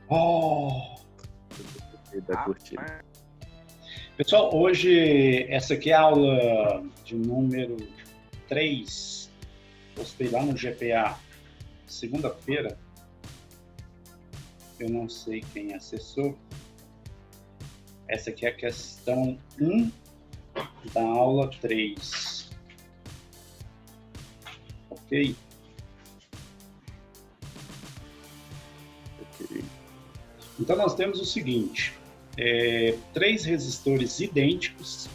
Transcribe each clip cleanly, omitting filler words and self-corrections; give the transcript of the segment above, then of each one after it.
Oh! Da cortina. Pessoal, hoje essa aqui é a aula de número 3. Postei lá no GPA segunda-feira. Eu não sei quem acessou. Essa aqui é a questão 1 da aula 3. Ok? Então, nós temos o seguinte. 3 resistores idênticos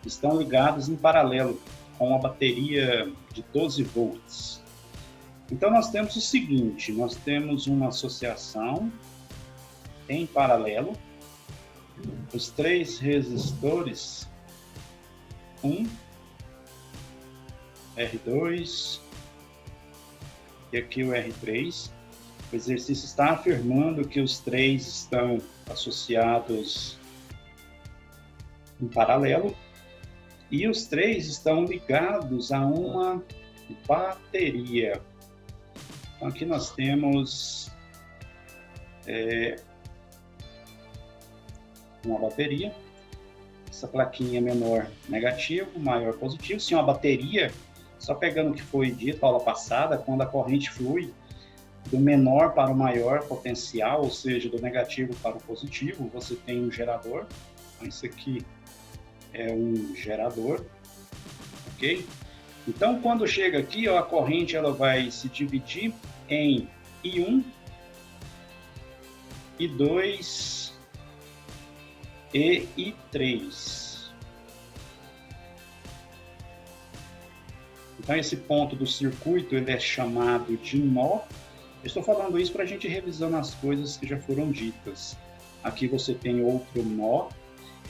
estão ligados em paralelo com uma bateria de 12 volts. Então, nós temos o seguinte. Nós temos uma associação em paralelo. Os 3 resistores, R2 e aqui o R3. O exercício está afirmando que os 3 estão associados em paralelo e os 3 estão ligados a uma bateria. Então, aqui nós temos uma bateria. Essa plaquinha menor negativo, maior positivo. Se uma bateria, só pegando o que foi dito na aula passada, quando a corrente flui do menor para o maior potencial, ou seja, do negativo para o positivo, você tem um gerador. Então, isso aqui é um gerador, ok? Então, quando chega aqui, ó, a corrente ela vai se dividir em I1, I2 e I3. Então, esse ponto do circuito ele é chamado de nó. Eu estou falando isso para a gente revisando as coisas que já foram ditas. Aqui você tem outro nó.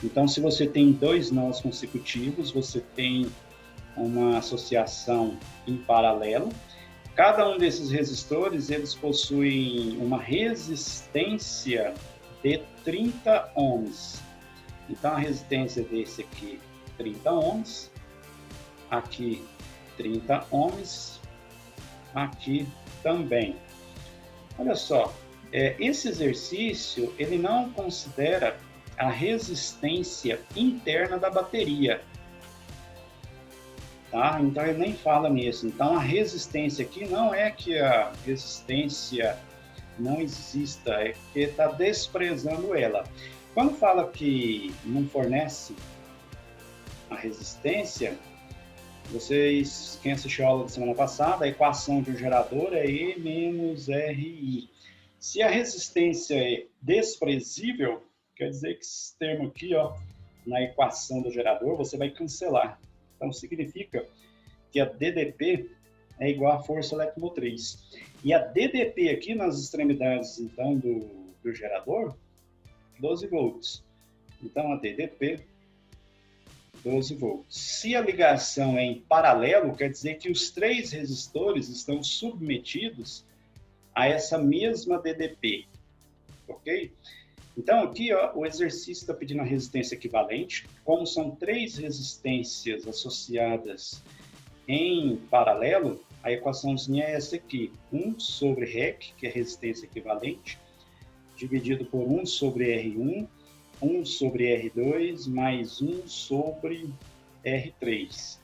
Então, se você tem 2 nós consecutivos, você tem uma associação em paralelo. Cada um desses resistores, eles possuem uma resistência de 30 ohms. Então, a resistência desse aqui, 30 ohms. Aqui, 30 ohms. Aqui também. Olha só, esse exercício ele não considera a resistência interna da bateria, tá? Então ele nem fala nisso. Então a resistência aqui não é que a resistência não exista, é que está desprezando ela. Quando fala que não fornece a resistência, vocês, quem assistiu a aula da semana passada, a equação de um gerador é E menos RI. Se a resistência é desprezível, quer dizer que esse termo aqui, ó, na equação do gerador, você vai cancelar. Então, significa que a DDP é igual à força eletromotriz. E a DDP aqui nas extremidades, então, do gerador, 12 volts. Então, a DDP 12 volts. Se a ligação é em paralelo, quer dizer que os 3 resistores estão submetidos a essa mesma DDP, ok? Então aqui, ó, o exercício está pedindo a resistência equivalente. Como são 3 resistências associadas em paralelo, a equaçãozinha é essa aqui. 1 sobre REC, que é resistência equivalente, dividido por 1 sobre R1, 1 sobre R2 mais 1 sobre R3.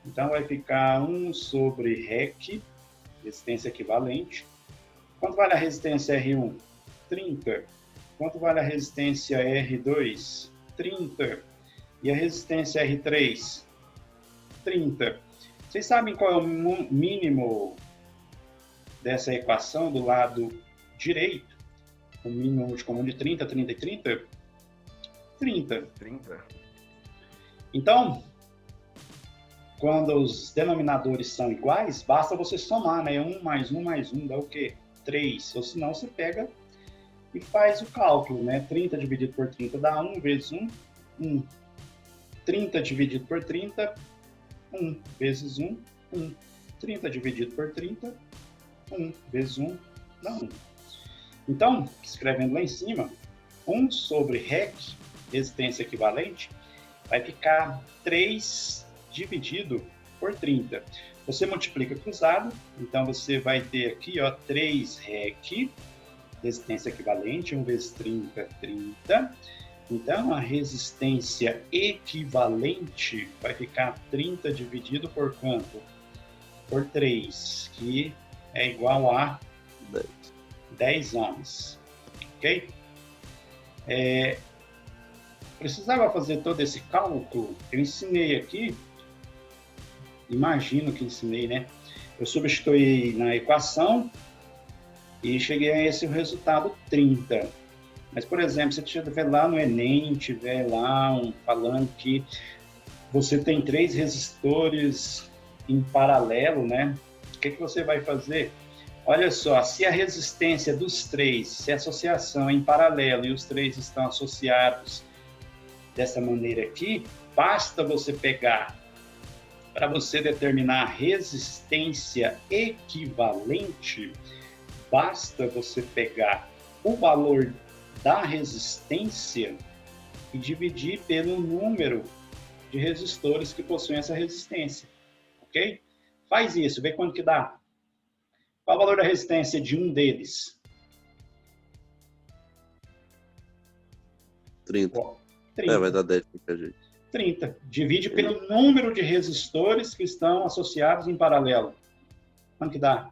Então, vai ficar 1 sobre REC, resistência equivalente. Quanto vale a resistência R1? 30. Quanto vale a resistência R2? 30. E a resistência R3? 30. Vocês sabem qual é o mínimo dessa equação do lado direito? O mínimo de comum de 30, 30 e 30? 30. Então, quando os denominadores são iguais, basta você somar, né? 1 mais 1 mais 1 dá o quê? 3. Ou senão você pega e faz o cálculo, né? 30 dividido por 30 dá 1 vezes 1, 1. 30 dividido por 30, 1 vezes 1, 1. 30 dividido por 30, 1 vezes 1 dá 1. Então, escrevendo lá em cima, 1 sobre REC, resistência equivalente, vai ficar 3 dividido por 30. Você multiplica cruzado, então você vai ter aqui, ó, 3 REC resistência equivalente, 1 vezes 30, 30. Então, a resistência equivalente vai ficar 30 dividido por quanto? Por 3, que é igual a 10 ohms. Ok? Precisava fazer todo esse cálculo. Eu ensinei aqui, imagino que ensinei, né? Eu substituí na equação e cheguei a esse resultado 30. Mas, por exemplo, se você estiver lá no Enem, tiver lá falando que você tem 3 resistores em paralelo, né? O que você vai fazer? Olha só, se a resistência dos 3, se a associação é em paralelo e os 3 estão associados dessa maneira aqui, basta você pegar, para você determinar a resistência equivalente, basta você pegar o valor da resistência e dividir pelo número de resistores que possuem essa resistência, ok? Faz isso, vê quanto que dá. Qual o valor da resistência de um deles? 30. 30. Vai dar 10 para qualquer jeito. 30. Divide pelo número de resistores que estão associados em paralelo. Quanto que dá?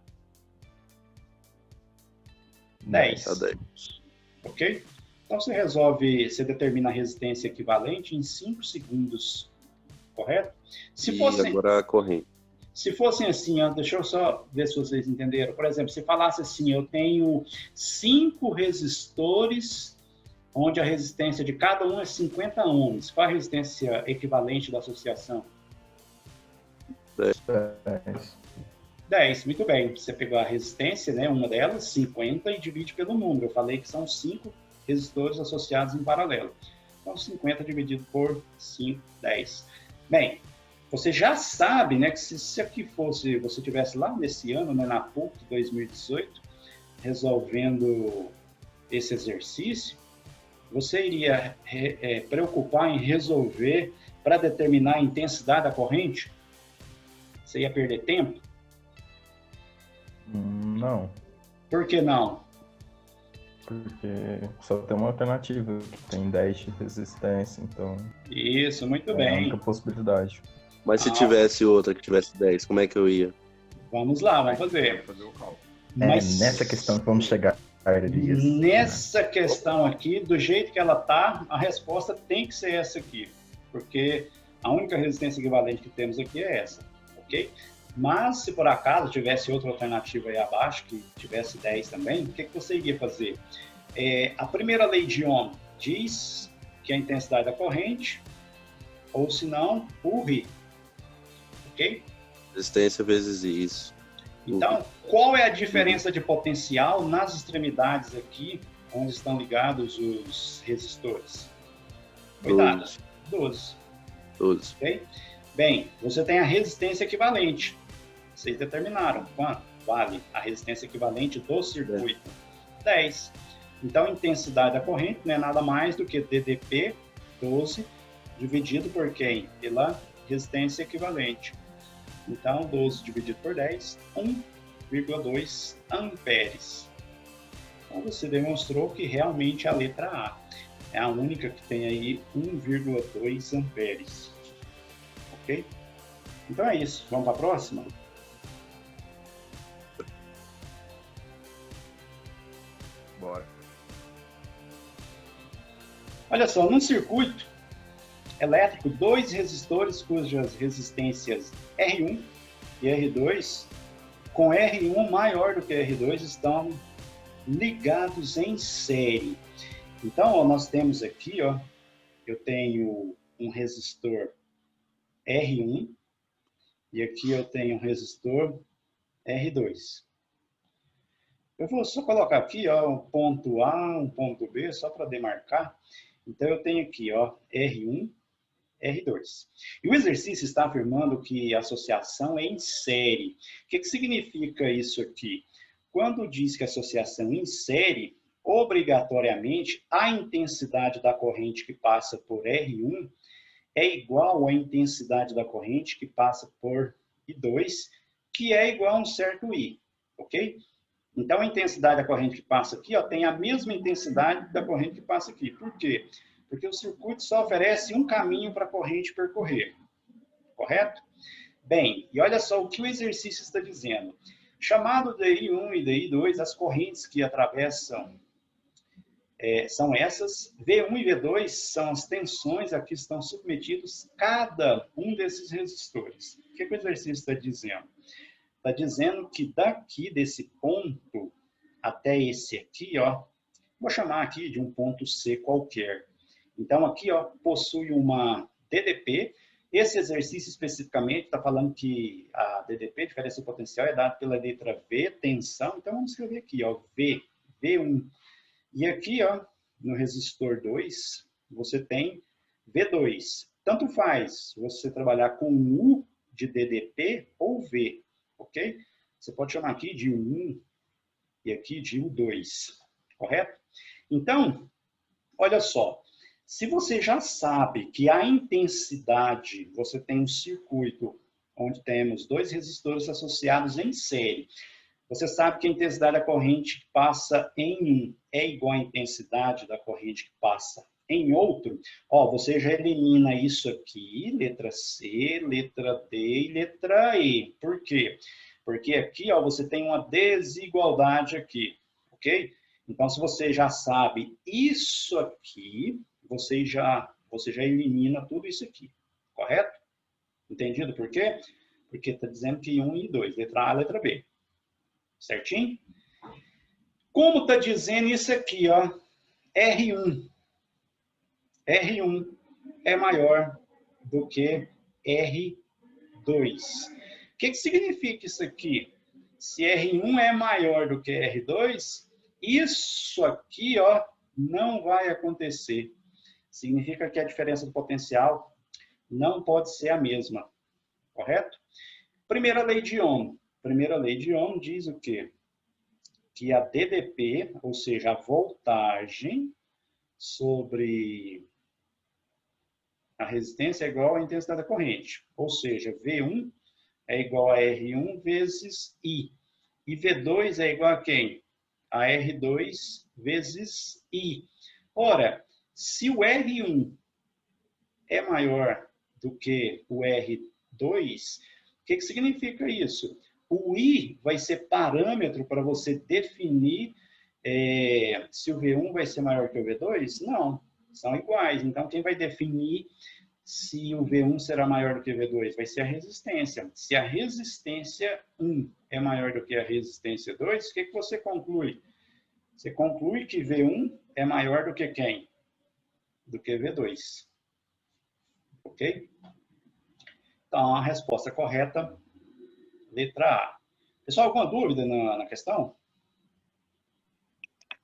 10. Dá 10. Ok? Então, você determina a resistência equivalente em 5 segundos, correto? Agora a corrente. Se fossem assim, deixa eu só ver se vocês entenderam. Por exemplo, se falasse assim, eu tenho 5 resistores, onde a resistência de cada um é 50 ohms. Qual a resistência equivalente da associação? 10. 10, muito bem. Você pegou a resistência, né, uma delas, 50, e divide pelo número. Eu falei que são 5 resistores associados em paralelo. Então, 50 dividido por 5, 10. Bem, você já sabe, né, que se isso aqui fosse, você tivesse lá nesse ano, né, na PUC 2018, resolvendo esse exercício, você iria preocupar em resolver para determinar a intensidade da corrente? Você ia perder tempo? Não. Por que não? Porque só tem uma alternativa, que tem 10 de resistência, então... Isso, muito é bem. a única possibilidade. Mas se tivesse outra que tivesse 10, como é que eu ia? Vamos lá, vamos fazer. Fazer o cálculo. Mas Nessa questão que vamos chegar. nessa questão aqui, do jeito que ela está, a resposta tem que ser essa aqui. Porque a única resistência equivalente que temos aqui é essa, ok? Mas, se por acaso tivesse outra alternativa aí abaixo, que tivesse 10 também, o que você iria fazer? A primeira lei de Ohm diz que a intensidade da corrente, ou se não, o RI, ok? Resistência vezes isso. Então, qual é a diferença de potencial nas extremidades aqui, onde estão ligados os resistores? Cuidado, 12. 12. Ok? Bem, você tem a resistência equivalente. Vocês determinaram quanto vale a resistência equivalente do circuito? 10. Então, a intensidade da corrente não é nada mais do que DDP 12 dividido por quem? Pela resistência equivalente. Então, 12 dividido por 10, 1,2 amperes. Então, você demonstrou que realmente a letra A é a única que tem aí 1,2 amperes. Ok? Então é isso. Vamos para a próxima? Bora. Olha só, num circuito elétrico, 2 resistores cujas resistências R1 e R2, com R1 maior do que R2, estão ligados em série. Então, ó, nós temos aqui, ó, eu tenho um resistor R1 e aqui eu tenho um resistor R2. Eu vou só colocar aqui, ó, um ponto A, um ponto B, só para demarcar. Então, eu tenho aqui, ó, R1, R2. E o exercício está afirmando que a associação é em série. O que significa isso aqui? Quando diz que a associação é em série, obrigatoriamente, a intensidade da corrente que passa por R1 é igual à intensidade da corrente que passa por I2, que é igual a um certo I, ok? Então, a intensidade da corrente que passa aqui, ó, tem a mesma intensidade da corrente que passa aqui. Por quê? Porque o circuito só oferece um caminho para a corrente percorrer. Correto? Bem, e olha só o que o exercício está dizendo. Chamado DI1 e DI2, as correntes que atravessam são essas. V1 e V2 são as tensões a que estão submetidos cada um desses resistores. O que o exercício está dizendo? Está dizendo que daqui desse ponto até esse aqui, ó, vou chamar aqui de um ponto C qualquer. Então, aqui, ó, possui uma DDP. Esse exercício especificamente está falando que a DDP, diferença do potencial, é dada pela letra V, tensão. Então, vamos escrever aqui, ó, V, V1. E aqui, ó, no resistor 2, você tem V2. Tanto faz você trabalhar com U de DDP ou V, ok? Você pode chamar aqui de U1 e aqui de U2, correto? Então, olha só. Se você já sabe que a intensidade, você tem um circuito onde temos dois resistores associados em série. Você sabe que a intensidade da corrente que passa em um é igual à intensidade da corrente que passa em outro. Ó, você já elimina isso aqui, letra C, letra D e letra E. Por quê? Porque aqui, ó, você tem uma desigualdade aqui, ok? Então, se você já sabe isso aqui, você já elimina tudo isso aqui, correto? Entendido por quê? Porque está dizendo que 1 e 2, letra A, letra B. Certinho? Como está dizendo isso aqui, ó, R1. R1 é maior do que R2. O que significa isso aqui? Se R1 é maior do que R2, isso aqui, ó, não vai acontecer. Significa que a diferença do potencial não pode ser a mesma, correto? Primeira lei de Ohm. Primeira lei de Ohm diz o quê? Que a DDP, ou seja, a voltagem sobre a resistência é igual à intensidade da corrente. Ou seja, V1 é igual a R1 vezes I. E V2 é igual a quem? A R2 vezes I. Ora, se o R1 é maior do que o R2, o que significa isso? O I vai ser parâmetro para você definir se o V1 vai ser maior que o V2? Não, são iguais. Então, quem vai definir se o V1 será maior do que o V2? Vai ser a resistência. Se a resistência 1 é maior do que a resistência 2, o que você conclui? Você conclui que V1 é maior do que quem? Do que V2. Ok? Então, a resposta correta, letra A. Pessoal, alguma dúvida na questão?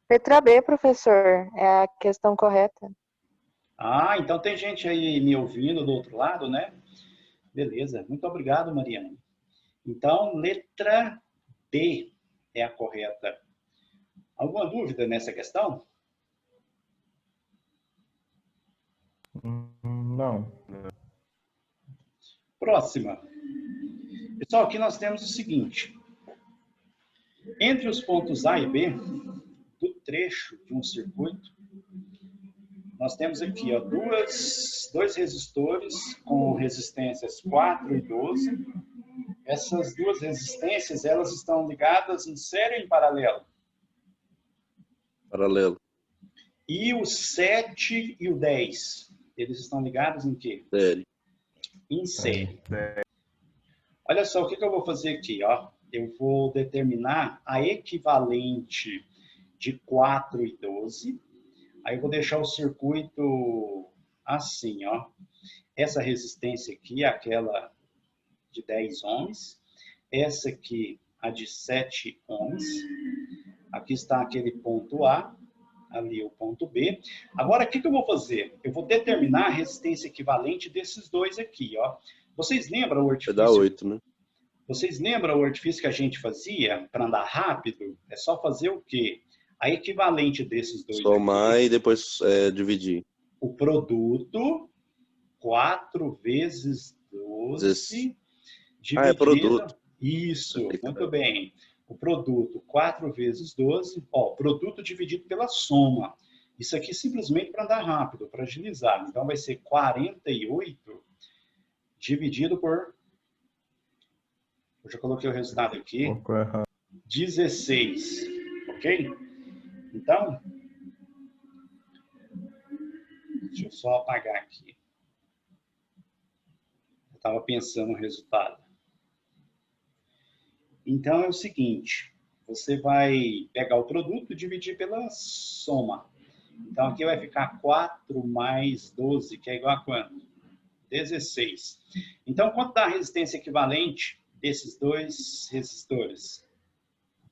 Letra B, professor, é a questão correta. Ah, então tem gente aí me ouvindo do outro lado, né? Beleza, muito obrigado, Mariana. Então, letra B é a correta. Alguma dúvida nessa questão? Não. Próxima. Pessoal, aqui nós temos o seguinte. Entre os pontos A e B do trecho de um circuito, nós temos aqui, ó, dois resistores com resistências 4 e 12. Essas duas resistências, elas estão ligadas em série ou em paralelo? Paralelo. E o 7 e o 10, eles estão ligados em quê? Série. Em série. Olha só, o que eu vou fazer aqui, ó? Eu vou determinar a equivalente de 4 e 12. Aí eu vou deixar o circuito assim, ó. Essa resistência aqui é aquela de 10 ohms. Essa aqui, a de 7 ohms. Aqui está aquele ponto A. Ali o ponto B. Agora, o que eu vou fazer? Eu vou determinar a resistência equivalente desses dois aqui, ó. Vocês lembram o artifício? Vai dar 8, né? Vocês lembram o artifício que a gente fazia para andar rápido? É só fazer o quê? A equivalente desses dois Somar aqui, e depois dividir. o produto, 4 vezes 12, dividido... é produto. Isso, muito bem. o produto 4 vezes 12, ó, produto dividido pela soma. Isso aqui simplesmente para andar rápido, para agilizar. Então, vai ser 48 dividido por... Eu já coloquei o resultado aqui. 16, ok? Então, deixa eu só apagar aqui. Eu estava pensando no resultado. Então, é o seguinte, você vai pegar o produto e dividir pela soma. Então, aqui vai ficar 4 mais 12, que é igual a quanto? 16. Então, quanto dá a resistência equivalente desses dois resistores?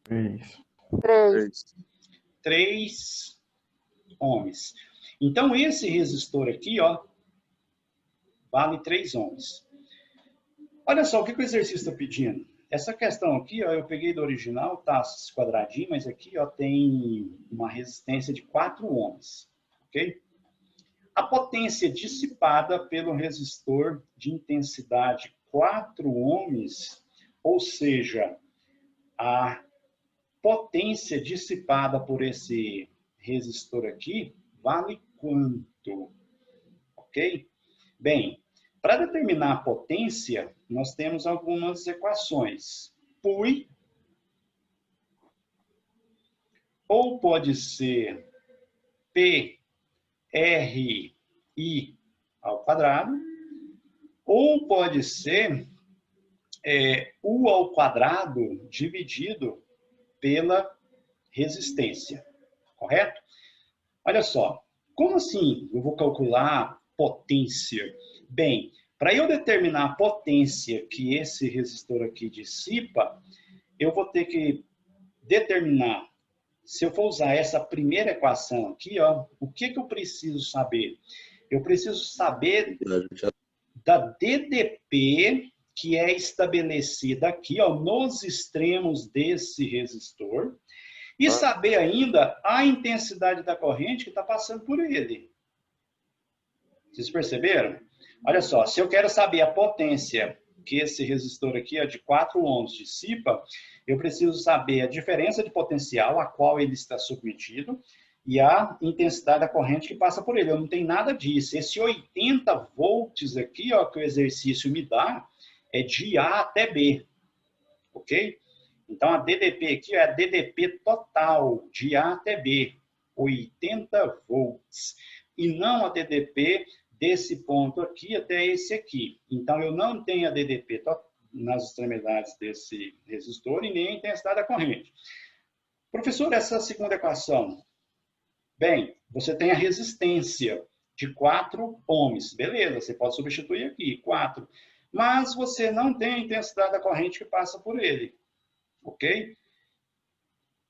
3. 3 ohms. Então, esse resistor aqui, ó, vale 3 ohms. Olha só, o que o exercício está pedindo? Essa questão aqui, ó, eu peguei do original, tá esse quadradinho, mas aqui, ó, tem uma resistência de 4 ohms, ok? A potência dissipada pelo resistor de intensidade 4 ohms, ou seja, a potência dissipada por esse resistor aqui, vale quanto? Ok? Bem, para determinar a potência, nós temos algumas equações. Π, ou pode ser P, R, I ao quadrado, ou pode ser U ao quadrado dividido pela resistência, correto? Olha só, como assim eu vou calcular potência? Bem, para eu determinar a potência que esse resistor aqui dissipa, eu vou ter que determinar, se eu for usar essa primeira equação aqui, ó, o que eu preciso saber? Eu preciso saber da DDP, que é estabelecida aqui, ó, nos extremos desse resistor, e saber ainda a intensidade da corrente que está passando por ele. Vocês perceberam? Olha só, se eu quero saber a potência que esse resistor aqui, ó, de 4 ohms dissipa, eu preciso saber a diferença de potencial a qual ele está submetido e a intensidade da corrente que passa por ele. Eu não tenho nada disso. Esse 80 volts aqui, ó, que o exercício me dá, é de A até B, ok? Então, a DDP aqui é a DDP total, de A até B, 80 volts. E não a DDP desse ponto aqui até esse aqui. Então, eu não tenho a DDP nas extremidades desse resistor e nem a intensidade da corrente. Professor, essa segunda equação. Bem, você tem a resistência de 4 ohms. Beleza, você pode substituir aqui, 4. Mas você não tem a intensidade da corrente que passa por ele. Ok?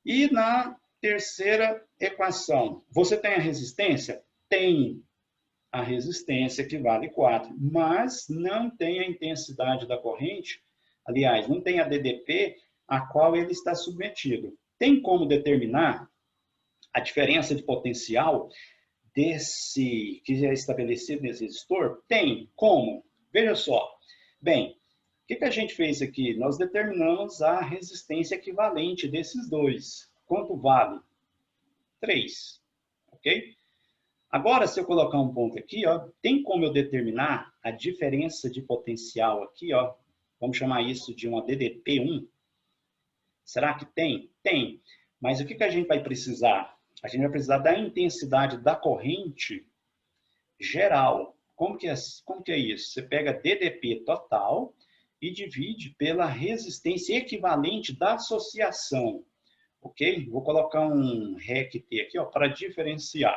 E na terceira equação, você tem a resistência? Tem a resistência que vale 4, mas não tem a intensidade da corrente, aliás, não tem a DDP a qual ele está submetido. Tem como determinar a diferença de potencial desse que é estabelecido nesse resistor? Tem. Como? Veja só. Bem, o que a gente fez aqui? Nós determinamos a resistência equivalente desses dois. Quanto vale? 3. Ok? Agora, se eu colocar um ponto aqui, ó, tem como eu determinar a diferença de potencial aqui, ó, vamos chamar isso de uma DDP1? Será que tem? Tem. Mas o que a gente vai precisar? A gente vai precisar da intensidade da corrente geral. Como que é isso? Você pega DDP total e divide pela resistência equivalente da associação. Ok? Vou colocar um REC-T aqui, ó, para diferenciar.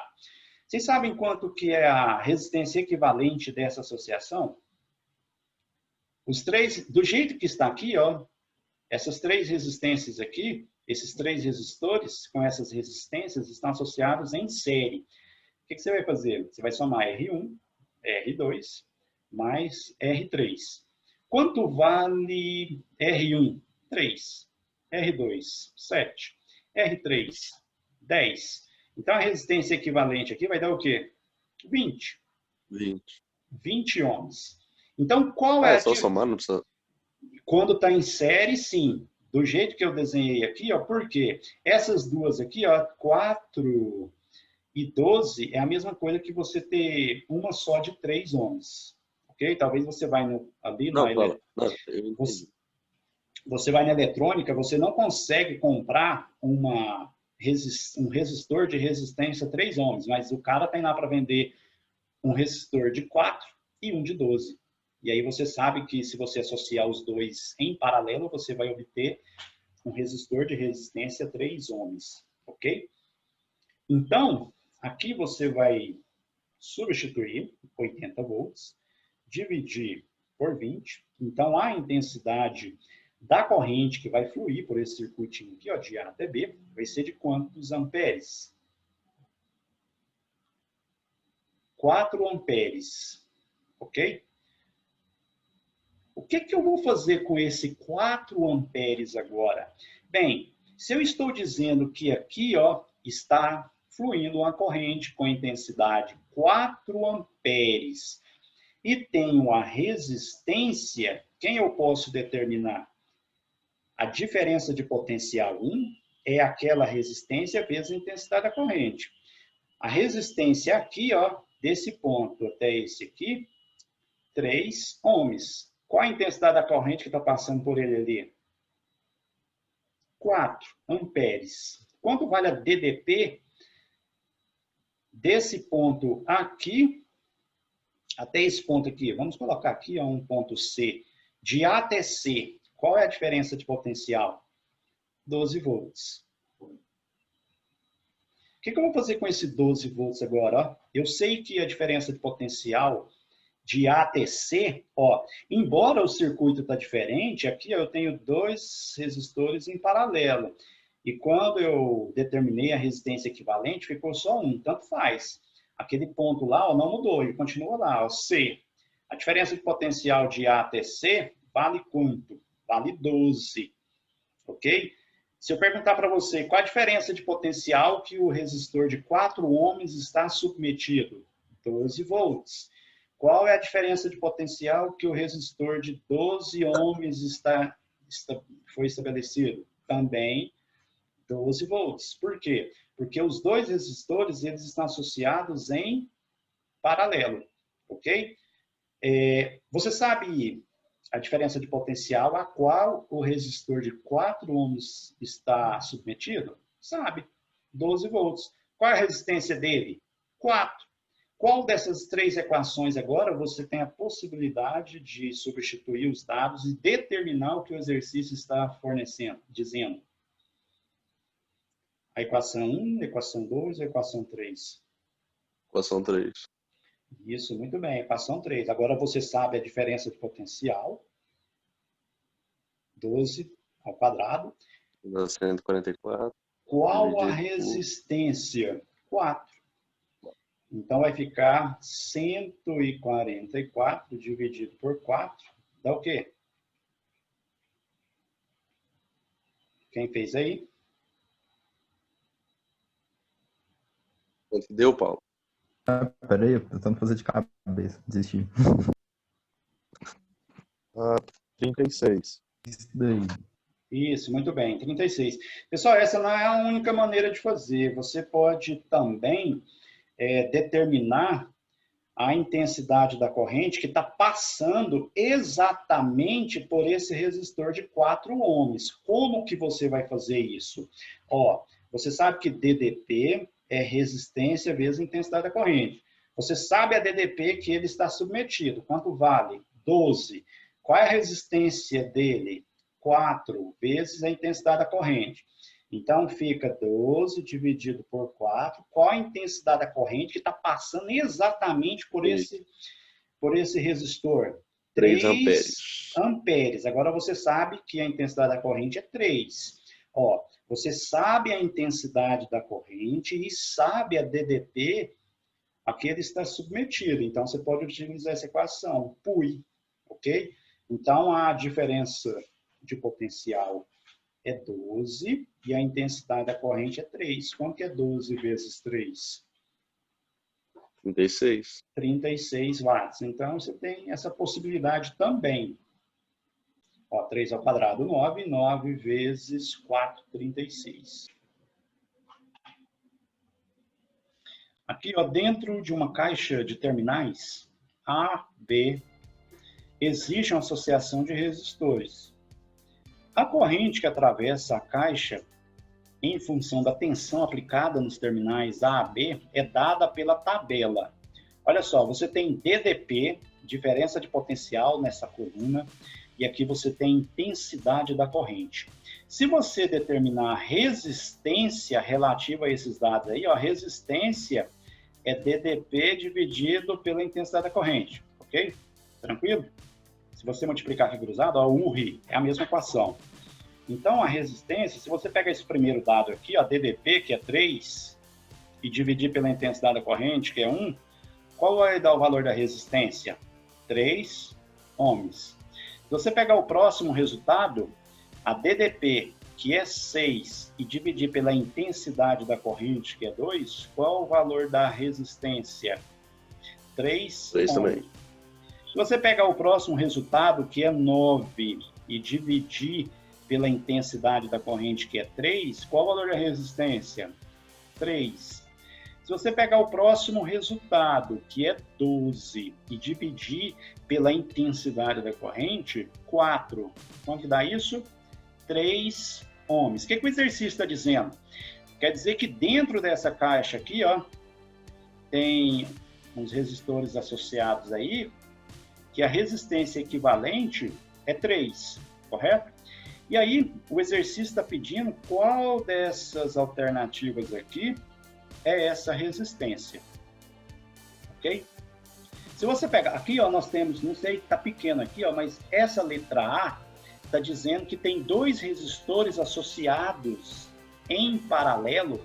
Vocês sabem quanto que é a resistência equivalente dessa associação? Os três, do jeito que está aqui, ó, essas 3 resistências aqui, esses 3 resistores com essas resistências estão associados em série. O que você vai fazer? Você vai somar R1, R2, mais R3. Quanto vale R1? 3. R2, 7. R3, 10. Então, a resistência equivalente aqui vai dar o quê? 20. 20 ohms. Então, qual é a... só somar, não precisa... Quando está em série, sim. do jeito que eu desenhei aqui, ó, porque essas duas aqui, ó, 4 e 12 é a mesma coisa que você ter uma só de 3 ohms. Ok? Talvez você vai ali Não, na fala. Não, eu entendi. você vai na eletrônica, você não consegue comprar um resistor de resistência 3 ohms, mas o cara tem lá para vender um resistor de 4 e um de 12. E aí você sabe que se você associar os dois em paralelo, você vai obter um resistor de resistência 3 ohms, ok? Então, aqui você vai substituir 80 volts, dividir por 20. Então, a intensidade da corrente que vai fluir por esse circuitinho aqui, ó, de A até B, vai ser de quantos amperes? 4 amperes, ok? O que eu vou fazer com esse 4 amperes agora? Bem, se eu estou dizendo que aqui, ó, está fluindo uma corrente com intensidade 4 amperes e tenho a resistência, quem eu posso determinar? A diferença de potencial 1 é aquela resistência vezes a intensidade da corrente. A resistência aqui, ó, desse ponto até esse aqui, 3 ohms. Qual a intensidade da corrente que está passando por ele ali? 4 amperes. Quanto vale a DDP desse ponto aqui até esse ponto aqui? Vamos colocar aqui ó, um ponto C. De A até C, qual é a diferença de potencial? 12 volts. O que eu vou fazer com esse 12 volts agora? Ó? Eu sei que a diferença de potencial de A até C, ó, embora o circuito está diferente, aqui ó, eu tenho 2 resistores em paralelo. E quando eu determinei a resistência equivalente, ficou só um, tanto faz. Aquele ponto lá ó, não mudou, ele continua lá, ó, C. A diferença de potencial de A até C vale quanto? Vale 12, ok? Se eu perguntar para você qual a diferença de potencial que o resistor de 4 ohms está submetido? 12 volts. Qual é a diferença de potencial que o resistor de 12 ohms foi estabelecido? Também 12 volts. Por quê? Porque os dois resistores eles estão associados em paralelo, ok? Você sabe a diferença de potencial a qual o resistor de 4 ohms está submetido? Sabe, 12 volts. Qual é a resistência dele? 4. Qual dessas 3 equações agora você tem a possibilidade de substituir os dados e determinar o que o exercício está fornecendo, dizendo? A equação 1, a equação 2 ou a equação 3? Equação 3. Isso, muito bem, equação 3. Agora você sabe a diferença de potencial, 12 ao quadrado. 144. Qual a resistência? 4. Então vai ficar 144 dividido por 4. Dá o quê? Quem fez aí? Quanto que deu, Paulo? Peraí, eu tô tentando fazer de cabeça. Desisti. 36. Isso daí. Isso, muito bem, 36. Pessoal, essa não é a única maneira de fazer. Você pode também determinar a intensidade da corrente que está passando exatamente por esse resistor de 4 ohms. Como que você vai fazer isso? Ó, você sabe que DDP é resistência vezes intensidade da corrente. Você sabe a DDP que ele está submetido. Quanto vale? 12. Qual é a resistência dele? 4 vezes a intensidade da corrente. Então, fica 12 dividido por 4. Qual a intensidade da corrente que está passando exatamente por esse resistor? 3 amperes. amperes. Agora, você sabe que a intensidade da corrente é 3. Ó, você sabe a intensidade da corrente e sabe a DDP a que ele está submetido. Então, você pode utilizar essa equação, PUI, ok? Então, a diferença de potencial é 12 e a intensidade da corrente é 3. Quanto que é 12 vezes 3? 36. 36 watts. Então, você tem essa possibilidade também. Ó, 3 ao quadrado, 9. 9 vezes 4, 36. Aqui, ó, dentro de uma caixa de terminais, A, B, existe uma associação de resistores. A corrente que atravessa a caixa, em função da tensão aplicada nos terminais A a B, é dada pela tabela. Olha só, você tem DDP, diferença de potencial nessa coluna, e aqui você tem intensidade da corrente. Se você determinar a resistência relativa a esses dados aí, ó, a resistência é DDP dividido pela intensidade da corrente, ok? Tranquilo? Se você multiplicar aqui cruzado, ó, URI é a mesma equação. Então, a resistência, se você pega esse primeiro dado aqui, ó, DDP, que é 3, e dividir pela intensidade da corrente, que é 1, qual vai dar o valor da resistência? 3 ohms. Se você pegar o próximo resultado, a DDP, que é 6, e dividir pela intensidade da corrente, que é 2, qual o valor da resistência? 3 ohms. Também. Se você pegar o próximo resultado, que é 9, e dividir pela intensidade da corrente, que é 3, qual o valor da resistência? 3. Se você pegar o próximo resultado, que é 12, e dividir pela intensidade da corrente, 4. Quanto dá isso? 3 ohms. O que o exercício está dizendo? Quer dizer que dentro dessa caixa aqui, ó, tem uns resistores associados aí, que a resistência equivalente é 3, correto? E aí, o exercício está pedindo qual dessas alternativas aqui é essa resistência, ok? Se você pegar, aqui ó, nós temos, não sei, está pequeno aqui, ó, mas essa letra A está dizendo que tem 2 resistores associados em paralelo,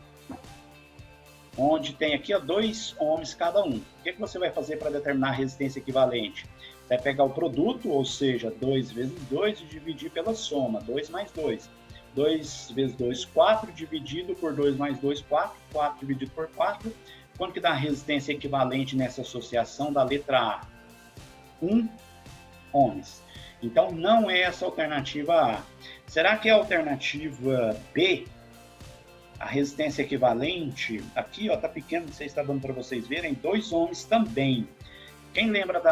onde tem aqui ó, 2 ohms cada um. O que você vai fazer para determinar a resistência equivalente? Vai pegar o produto, ou seja, 2 vezes 2 e dividir pela soma, 2 mais 2. 2 vezes 2, 4, dividido por 2 mais 2, 4. 4 dividido por 4. Quanto que dá a resistência equivalente nessa associação da letra A? 1 ohms. Então, não é essa a alternativa A. Será que é a alternativa B? A resistência equivalente, aqui está pequeno, não sei se está dando para vocês verem, 2 ohms também. Quem lembra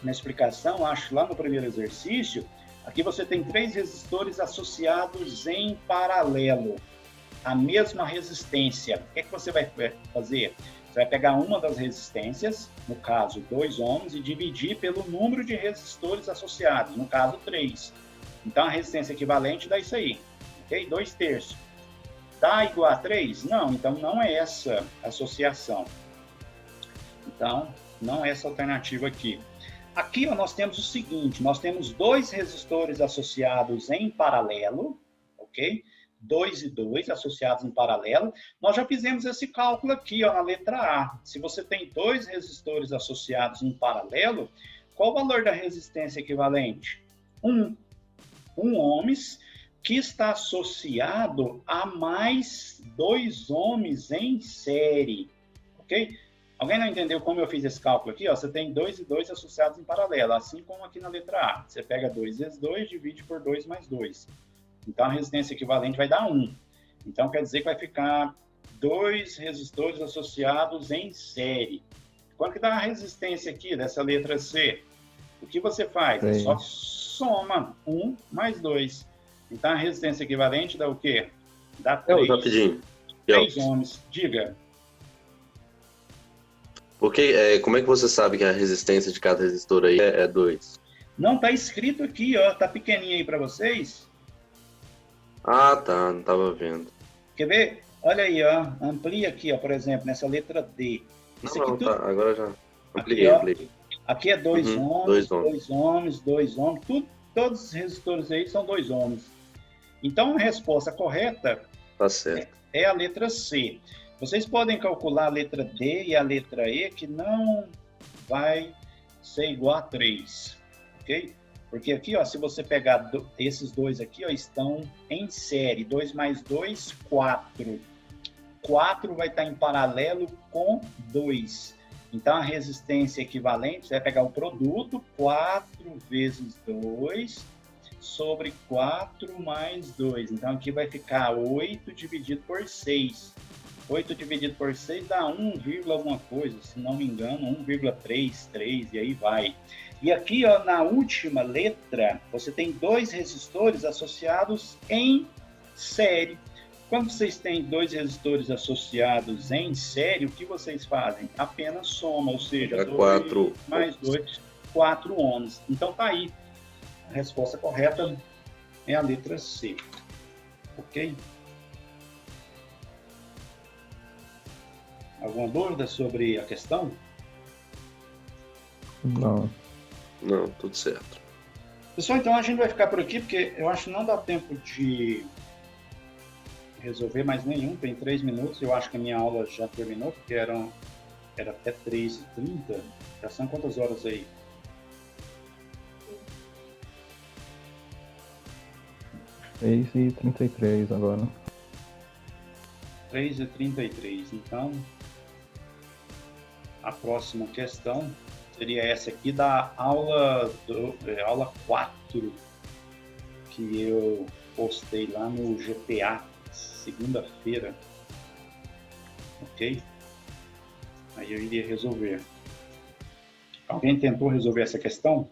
na explicação, acho lá no primeiro exercício, aqui você tem 3 resistores associados em paralelo, a mesma resistência. O que você vai fazer? Você vai pegar uma das resistências, no caso 2 ohms, e dividir pelo número de resistores associados, no caso 3. Então a resistência equivalente dá isso aí, ok? 2/3. Dá igual a 3? Não, então não é essa associação. Então, não é essa alternativa aqui. Aqui ó, nós temos o seguinte, nós temos 2 resistores associados em paralelo, ok? 2 e 2 associados em paralelo. Nós já fizemos esse cálculo aqui ó, na letra A. Se você tem 2 resistores associados em paralelo, qual o valor da resistência equivalente? 1 ohms, que está associado a mais 2 ohms em série, ok? Alguém não entendeu como eu fiz esse cálculo aqui? Ó, você tem 2 e 2 associados em paralelo, assim como aqui na letra A. Você pega 2 vezes 2, divide por 2 mais 2. Então, a resistência equivalente vai dar 1. Então, quer dizer que vai ficar 2 resistores associados em série. Quanto que dá a resistência aqui dessa letra C? O que você faz? É só soma 1 mais 2. Então, a resistência equivalente dá o quê? Dá 3, rapidinho. 3 ohms. Diga. Porque, como é que você sabe que a resistência de cada resistor aí é 2? Não, tá escrito aqui, ó. Tá pequenininho aí para vocês. Ah, tá. Não tava vendo. Quer ver? Olha aí, ó. Amplia aqui, ó, por exemplo, nessa letra D. Não, Isso aqui tudo... tá. Agora já ampliei, aqui, ampliei. Aqui é 2 ohms, 2 ohms. 2 ohms, 2 ohms. Todos os resistores aí são 2 ohms. Então, a resposta correta Tá certo. é a letra C. Vocês podem calcular a letra D e a letra E, que não vai ser igual a 3, ok? Porque aqui, ó, se você pegar esses dois aqui, ó, estão em série. 2 mais 2, 4. 4 vai estar em paralelo com 2. Então, a resistência equivalente, você vai pegar o produto, 4 vezes 2, sobre 4 mais 2. Então, aqui vai ficar 8 dividido por 6. 8 dividido por 6 dá 1, alguma coisa, se não me engano, 1,33, e aí vai. E aqui, ó, na última letra, você tem 2 resistores associados em série. Quando vocês têm 2 resistores associados em série, o que vocês fazem? Apenas soma, ou seja, 2 mais 2, 4 ohms. Então, tá aí. A resposta correta é a letra C. Ok? Alguma dúvida sobre a questão? Não. Não, tudo certo. Pessoal, então a gente vai ficar por aqui, porque eu acho que não dá tempo de resolver mais nenhum, tem 3 minutos. Eu acho que a minha aula já terminou, porque era até 3h30. Já são quantas horas aí? 6h33 agora. 3h33. Então, a próxima questão seria essa aqui da aula 4, que eu postei lá no GPA, segunda-feira. Ok? Aí eu iria resolver. Alguém tentou resolver essa questão?